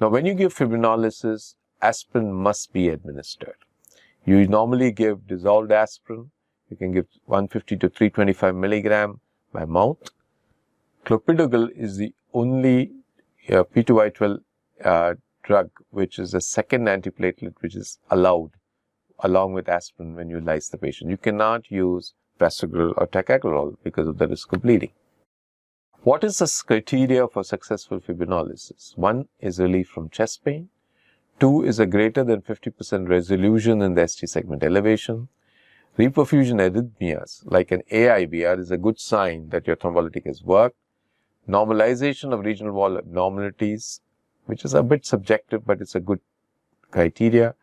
Now, when you give fibrinolysis, aspirin must be administered. You normally give dissolved aspirin. You can give 150 to 325 milligram by mouth. Clopidogrel is the only P2Y12 drug which is a second antiplatelet which is allowed along with aspirin when you lyse the patient. You cannot use prasugrel or ticagrelor because of the risk of bleeding. What is the criteria for successful fibrinolysis? 1 is relief from chest pain. 2 is a greater than 50% resolution in the ST segment elevation. Reperfusion arrhythmias like an AIBR is a good sign that your thrombolytic has worked. Normalization of regional wall abnormalities, which is a bit subjective, but it's a good criteria.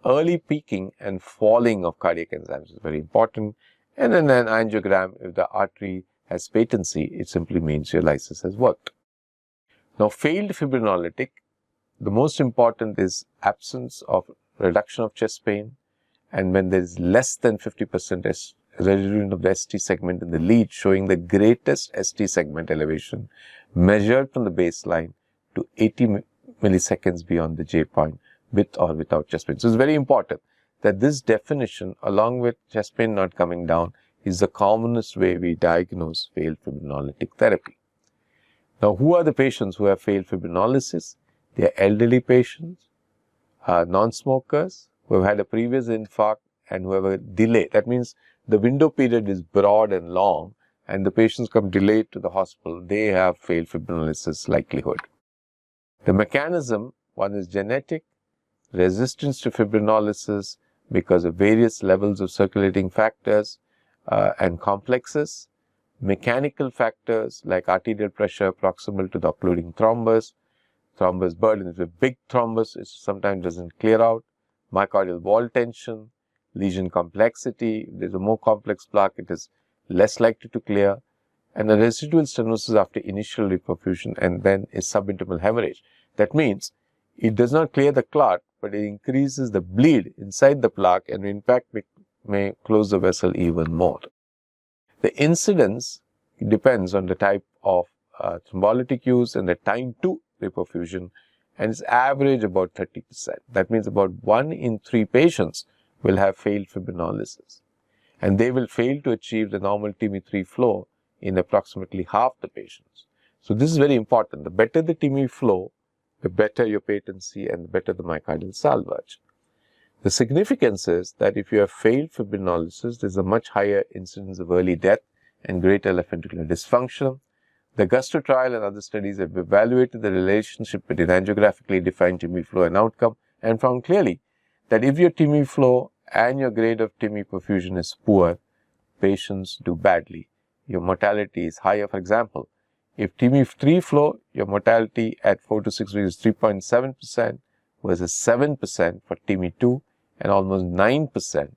Early peaking and falling of cardiac enzymes is very important. And then an angiogram, if the artery has patency, it simply means your lysis has worked. Now, failed fibrinolytic, the most important is absence of reduction of chest pain, and when there is less than 50% resolution of the ST segment in the lead, showing the greatest ST segment elevation measured from the baseline to 80 milliseconds beyond the J point, with or without chest pain. So it's very important that this definition, along with chest pain not coming down, is the commonest way we diagnose failed fibrinolytic therapy. Now, who are the patients who have failed fibrinolysis? They are elderly patients, non-smokers, who have had a previous infarct and who have a delay. That means the window period is broad and long, and the patients come delayed to the hospital. They have failed fibrinolysis likelihood. The mechanism, one is genetic, resistance to fibrinolysis because of various levels of circulating factors and complexes, mechanical factors like arterial pressure proximal to the occluding thrombus, thrombus burden. If a big thrombus, it sometimes doesn't clear out, myocardial wall tension, lesion complexity. If there's a more complex plaque, it is less likely to clear, and a residual stenosis after initial reperfusion and then a subintimal hemorrhage. That means it does not clear the clot, but it increases the bleed inside the plaque and in fact may close the vessel even more. The incidence depends on the type of thrombolytic use and the time to reperfusion, and is average about 30%. That means about 1 in 3 patients will have failed fibrinolysis, and they will fail to achieve the normal TIMI3 flow in approximately half the patients. So this is very important. The better the TIMI flow, the better your patency and the better the myocardial salvage. The significance is that if you have failed fibrinolysis, there is a much higher incidence of early death and greater left ventricular dysfunction. The Gusto trial and other studies have evaluated the relationship between angiographically defined TIMI flow and outcome and found clearly that if your TIMI flow and your grade of TIMI perfusion is poor, patients do badly. Your mortality is higher. For example, if TIMI3 flow, your mortality at 4 to 6 weeks is 3.7% versus 7% for TIMI2 and almost 9%